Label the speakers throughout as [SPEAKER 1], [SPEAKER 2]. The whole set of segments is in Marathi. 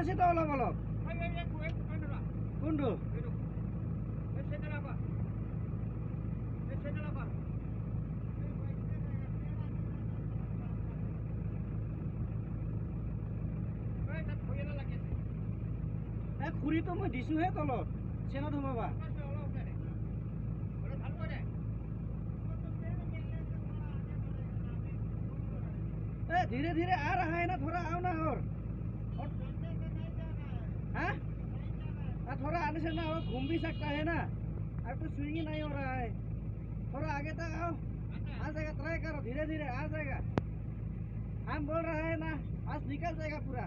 [SPEAKER 1] আছে তো অলপ অলপ কোনটো খুৰীটো মই দিছোহে তলত চেনত সোমাবা धीरे धीरे आ रहा है ना थोड़ा आओ ना और हाँ थोड़ा आने से ना और घूम भी सकता है ना अब तो स्विंग ही नहीं हो रहा है थोड़ा आगे तक आओ आ जाएगा ट्राई करो धीरे धीरे आ जाएगा हम बोल रहे हैं ना आज निकल जाएगा पूरा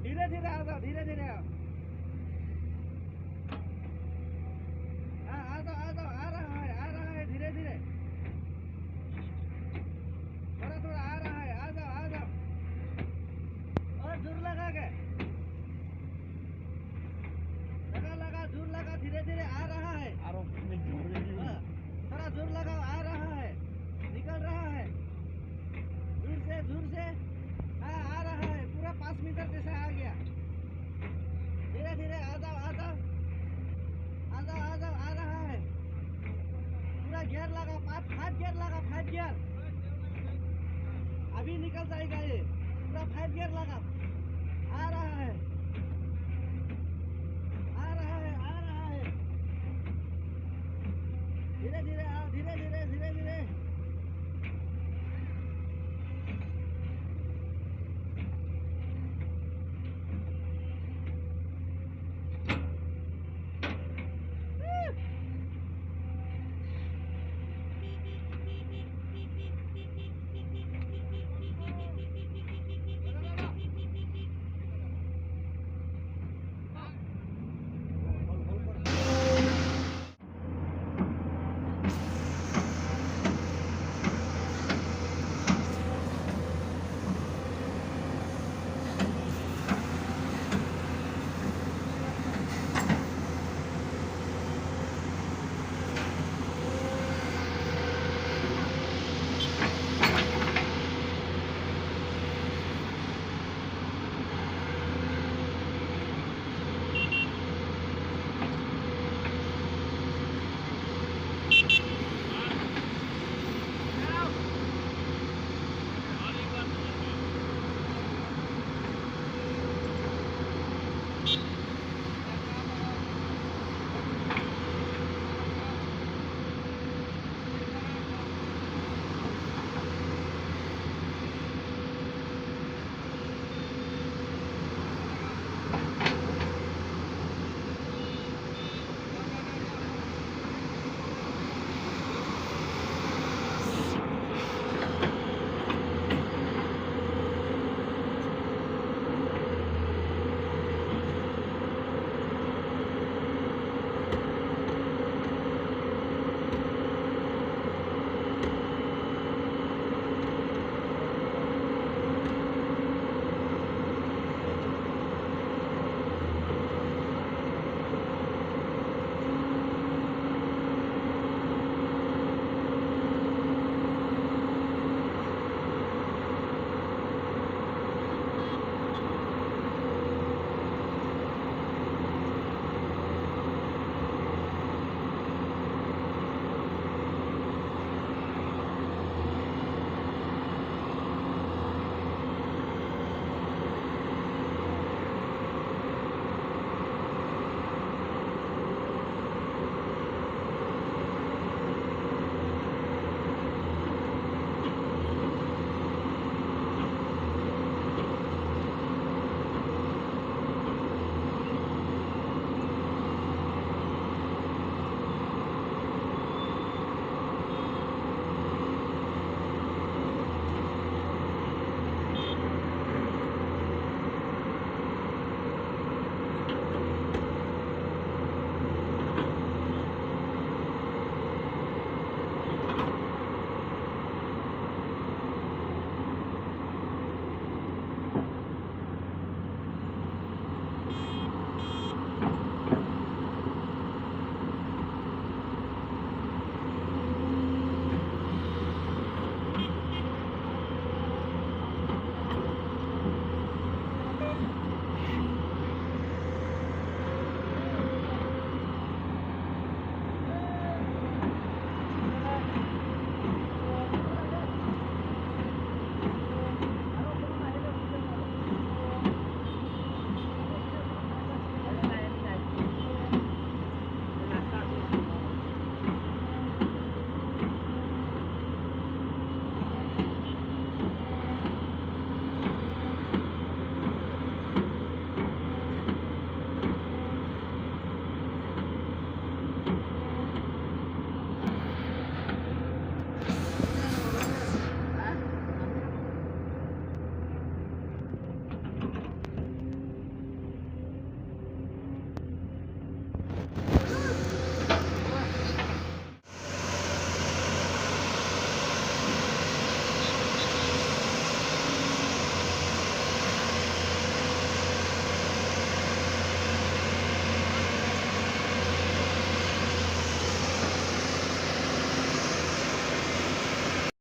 [SPEAKER 1] धीरे धीरे आ जाओ धीरे धीरे आओ हाँ आ जाओ आ रहा है धीरे धीरे थोड़ा थोड़ा आ रहा है आ जाओ और जोर लगा के लगा जोर लगा धीरे धीरे आ रहा है थोड़ा जोर लगाओ आ रहा है निकल रहा है जोर से हाँ आ रहा है पूरा 5 मीटर जैसा आ गया धीरे धीरे आ जाओ आ रहा है पूरा गियर लगा 5 गियर लगा 5 गियर अभी निकल जाएगा ये पूरा 5 गियर लगा आ रहा है धीरे धीरे